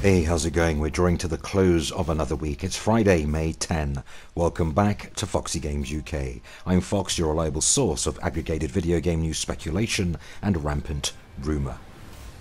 Hey, how's it going? We're drawing to the close of another week. It's Friday, May 10. Welcome back to Foxy Games UK. I'm Fox, your reliable source of aggregated video game news, speculation and rampant rumour.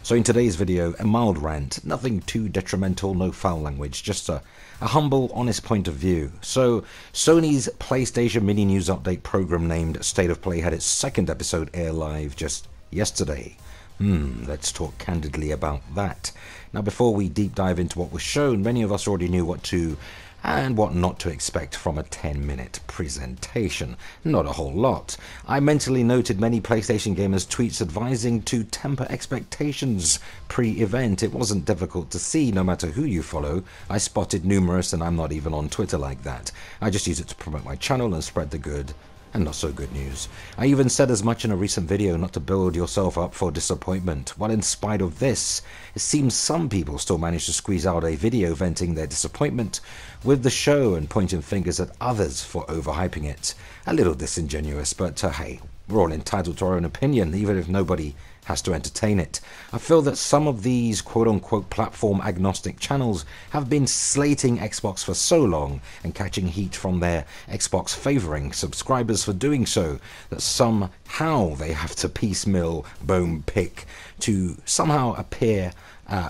So in today's video, a mild rant, nothing too detrimental, no foul language, just a humble, honest point of view. So Sony's PlayStation Mini News Update program named State of Play had its second episode air live just yesterday. Let's talk candidly about that. Now, before we deep dive into what was shown, many of us already knew what to and what not to expect from a 10-minute presentation. Not a whole lot. I mentally noted many PlayStation gamers' tweets advising to temper expectations pre-event. It wasn't difficult to see, no matter who you follow. I spotted numerous, and I'm not even on Twitter like that. I just use it to promote my channel and spread the good and not so good news. I even said as much in a recent video not to build yourself up for disappointment. Well, in spite of this, it seems some people still manage to squeeze out a video venting their disappointment with the show and pointing fingers at others for overhyping it. A little disingenuous, but hey, we're all entitled to our own opinion, even if nobody has to entertain it. I feel that some of these quote-unquote platform agnostic channels have been slating Xbox for so long and catching heat from their Xbox favouring subscribers for doing so that somehow they have to piecemeal bone pick to somehow appear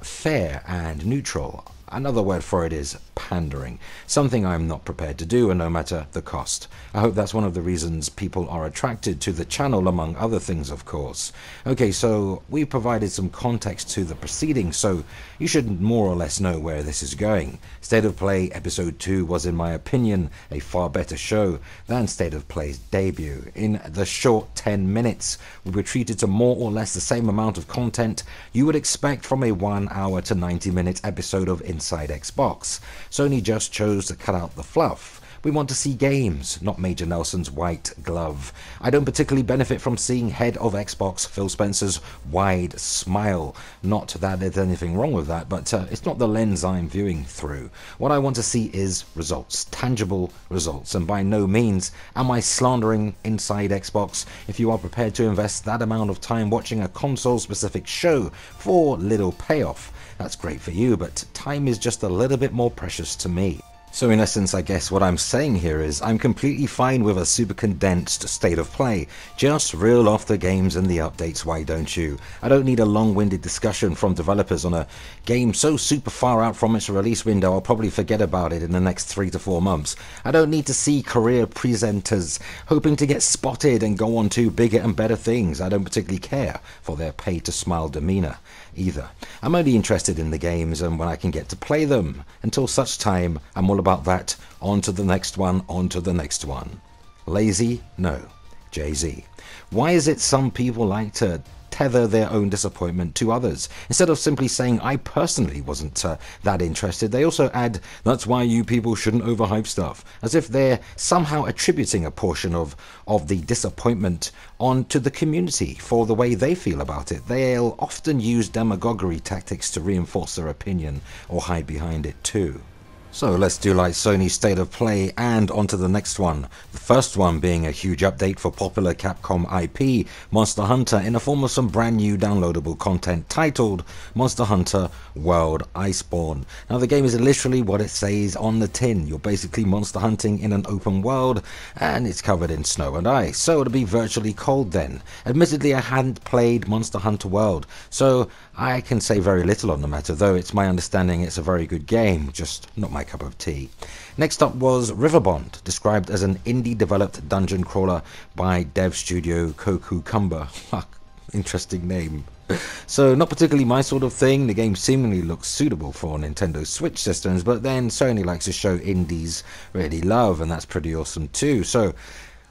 fair and neutral. Another word for it is pandering, something I'm not prepared to do, and no matter the cost. I hope that's one of the reasons people are attracted to the channel, among other things, of course. Okay, so we provided some context to the proceedings, so you should more or less know where this is going. State of Play Episode 2 was, in my opinion, a far better show than State of Play's debut. In the short 10 minutes, we were treated to more or less the same amount of content you would expect from a 1 hour to 90-minute episode of Inside Xbox. Sony just chose to cut out the fluff. We want to see games, not Major Nelson's white glove. I don't particularly benefit from seeing head of Xbox Phil Spencer's wide smile. Not that there's anything wrong with that, but it's not the lens I'm viewing through. What I want to see is results, tangible results, and by no means am I slandering Inside Xbox. If you are prepared to invest that amount of time watching a console-specific show for little payoff, that's great for you, but time is just a little bit more precious to me. So in essence, I guess what I'm saying here is I'm completely fine with a super condensed State of Play. Just reel off the games and the updates, why don't you? I don't need a long-winded discussion from developers on a game so super far out from its release window I'll probably forget about it in the next 3 to 4 months. I don't need to see career presenters hoping to get spotted and go on to bigger and better things. I don't particularly care for their pay-to-smile demeanour either. I'm only interested in the games and when I can get to play them. Until such time, I'm all about that. On to the next one, on to the next one. Lazy? No. Jay-Z. Why is it some people like to tether their own disappointment to others? Instead of simply saying, I personally wasn't that interested, they also add, that's why you people shouldn't overhype stuff, as if they're somehow attributing a portion of the disappointment onto the community for the way they feel about it. They'll often use demagoguery tactics to reinforce their opinion or hide behind it too. So let's do like Sony's State of Play and on to the next one. The first one being a huge update for popular Capcom IP, Monster Hunter, in the form of some brand new downloadable content titled Monster Hunter World Iceborne. Now the game is literally what it says on the tin. You're basically monster hunting in an open world and it's covered in snow and ice, so it'll be virtually cold then. Admittedly, I hadn't played Monster Hunter World, so I can say very little on the matter, though it's my understanding it's a very good game, just not my cup of tea. Next up was Riverbond, described as an indie-developed dungeon crawler by dev studio Kokukumba. Interesting name. So not particularly my sort of thing. The game seemingly looks suitable for Nintendo Switch systems, but then Sony likes to show indies really love, and that's pretty awesome too. So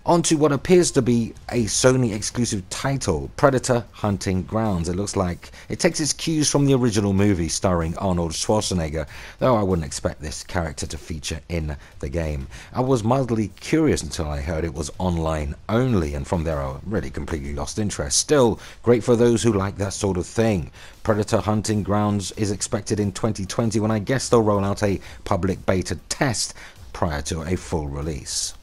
on to what appears to be a Sony exclusive title, Predator Hunting Grounds. It looks like it takes its cues from the original movie starring Arnold Schwarzenegger, though I wouldn't expect this character to feature in the game. I was mildly curious until I heard it was online only, and from there I really completely lost interest. Still, great for those who like that sort of thing. Predator Hunting Grounds is expected in 2020, when I guess they'll roll out a public beta test prior to a full release.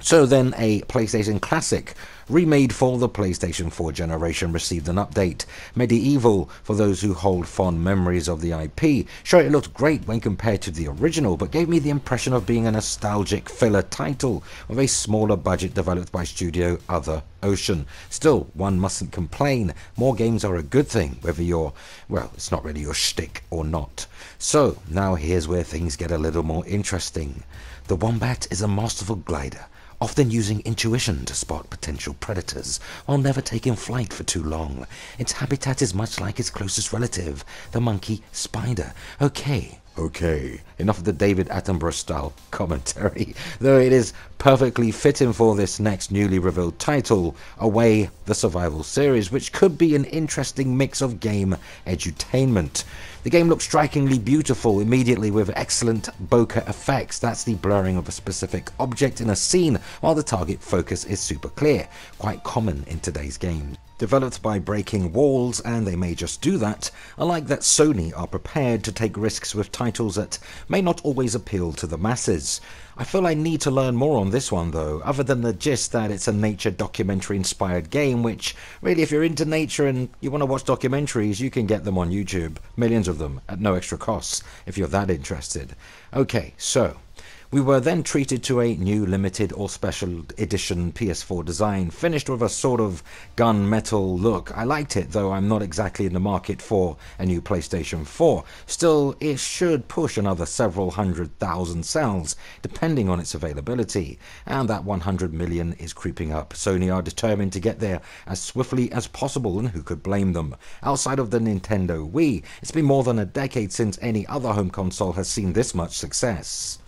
So then a PlayStation classic, remade for the PlayStation 4 generation, received an update. Medieval, for those who hold fond memories of the IP. Sure, it looked great when compared to the original, but gave me the impression of being a nostalgic filler title with a smaller budget developed by Studio Other Ocean. Still, one mustn't complain. More games are a good thing, whether you're, well, it's not really your shtick or not. So, now here's where things get a little more interesting. The Wombat is a masterful glider, often using intuition to spot potential predators, while never taking flight for too long. Its habitat is much like its closest relative, the monkey spider. Okay, enough of the David Attenborough-style commentary, though it is perfectly fitting for this next newly revealed title, Away the Survival series, which could be an interesting mix of game edutainment. The game looks strikingly beautiful immediately with excellent bokeh effects. That's the blurring of a specific object in a scene while the target focus is super clear, quite common in today's games. Developed by Breaking Walls, and they may just do that, I like that Sony are prepared to take risks with titles that may not always appeal to the masses. I feel I need to learn more on this one though, other than the gist that it's a nature documentary inspired game, which really, if you're into nature and you want to watch documentaries, you can get them on YouTube, millions of them at no extra costs if you're that interested. Okay, so we were then treated to a new limited or special edition PS4 design, finished with a sort of gunmetal look. I liked it, though I'm not exactly in the market for a new PlayStation 4. Still, it should push another several 100,000 sales, depending on its availability, and that 100 million is creeping up. Sony are determined to get there as swiftly as possible, and who could blame them? Outside of the Nintendo Wii, it's been more than a decade since any other home console has seen this much success.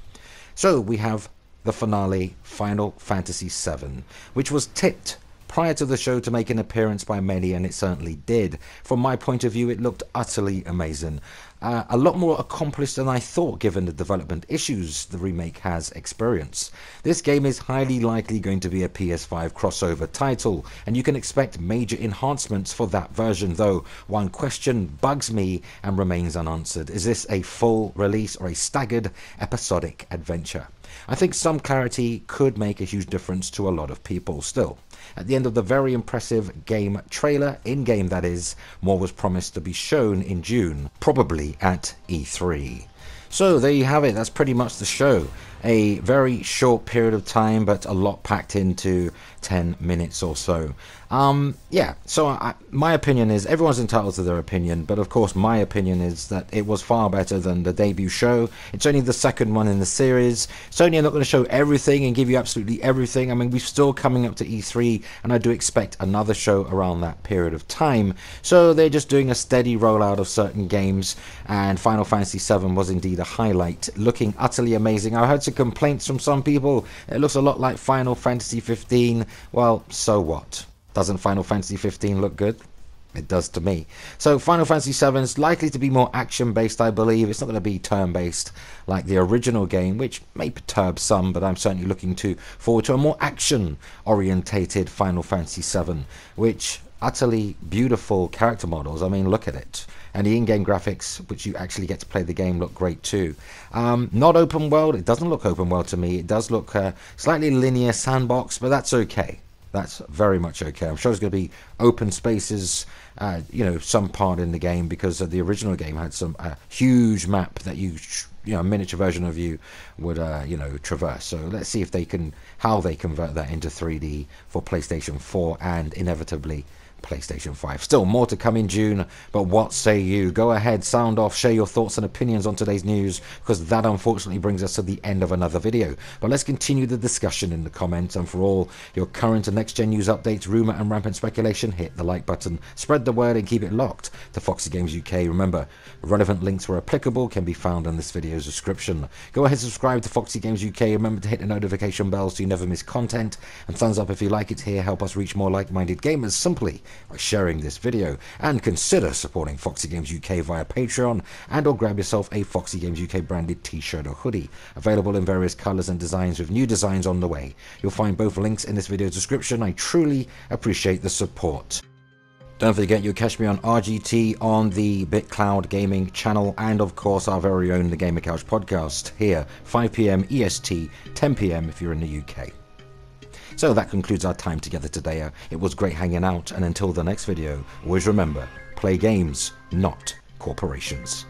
So we have the finale, Final Fantasy VII, which was tipped prior to the show to make an appearance by many, and it certainly did. From my point of view, it looked utterly amazing. A lot more accomplished than I thought, given the development issues the remake has experienced. This game is highly likely going to be a PS5 crossover title, and you can expect major enhancements for that version, though one question bugs me and remains unanswered. Is this a full release or a staggered episodic adventure? I think some clarity could make a huge difference to a lot of people. Still, at the end of the very impressive game trailer, in-game that is, more was promised to be shown in June, probably at E3. So there you have it, that's pretty much the show. A very short period of time, but a lot packed into 10 minutes or so. Yeah, so my opinion is, everyone's entitled to their opinion, but of course my opinion is that it was far better than the debut show. It's only the second one in the series. Sony are not going to show everything and give you absolutely everything. I mean, we're still coming up to E3, and I do expect another show around that period of time. So they're just doing a steady rollout of certain games, and Final Fantasy VII was indeed a highlight, looking utterly amazing. I heard some complaints from some people. It looks a lot like Final Fantasy 15. Well, so what? Doesn't Final Fantasy 15 look good? It does to me. So Final Fantasy 7 is likely to be more action-based, I believe. It's not going to be turn-based like the original game, which may perturb some, but I'm certainly looking forward to a more action-orientated Final Fantasy 7, which utterly beautiful character models. I mean, look at it. And the in-game graphics, which you actually get to play the game, look great too. Not open world. It doesn't look open world to me. It does look slightly linear sandbox, but that's okay. That's very much okay. I'm sure there's going to be open spaces, some part in the game, because the original game had some huge map that a miniature version of you would, traverse. So let's see if how they convert that into 3D for PlayStation 4 and inevitably PlayStation 5. Still more to come in June, but what say you? Go ahead, sound off, share your thoughts and opinions on today's news, because that unfortunately brings us to the end of another video. But let's continue the discussion in the comments, and for all your current and next gen news updates, rumour and rampant speculation, hit the like button, spread the word and keep it locked to Foxy Games UK. Remember, relevant links where applicable can be found in this video's description. Go ahead, subscribe to Foxy Games UK, remember to hit the notification bell so you never miss content, and thumbs up if you like it here. Help us reach more like-minded gamers simply by sharing this video, and consider supporting Foxy Games UK via Patreon, and or grab yourself a Foxy Games UK branded t-shirt or hoodie, available in various colours and designs, with new designs on the way. You'll find both links in this video's description. I truly appreciate the support. Don't forget, you'll catch me on RGT on the BitCloud Gaming channel, and of course our very own The Gamer Couch podcast here, 5 PM EST, 10 PM if you're in the UK. So that concludes our time together today. It was great hanging out, and until the next video, always remember, play games, not corporations.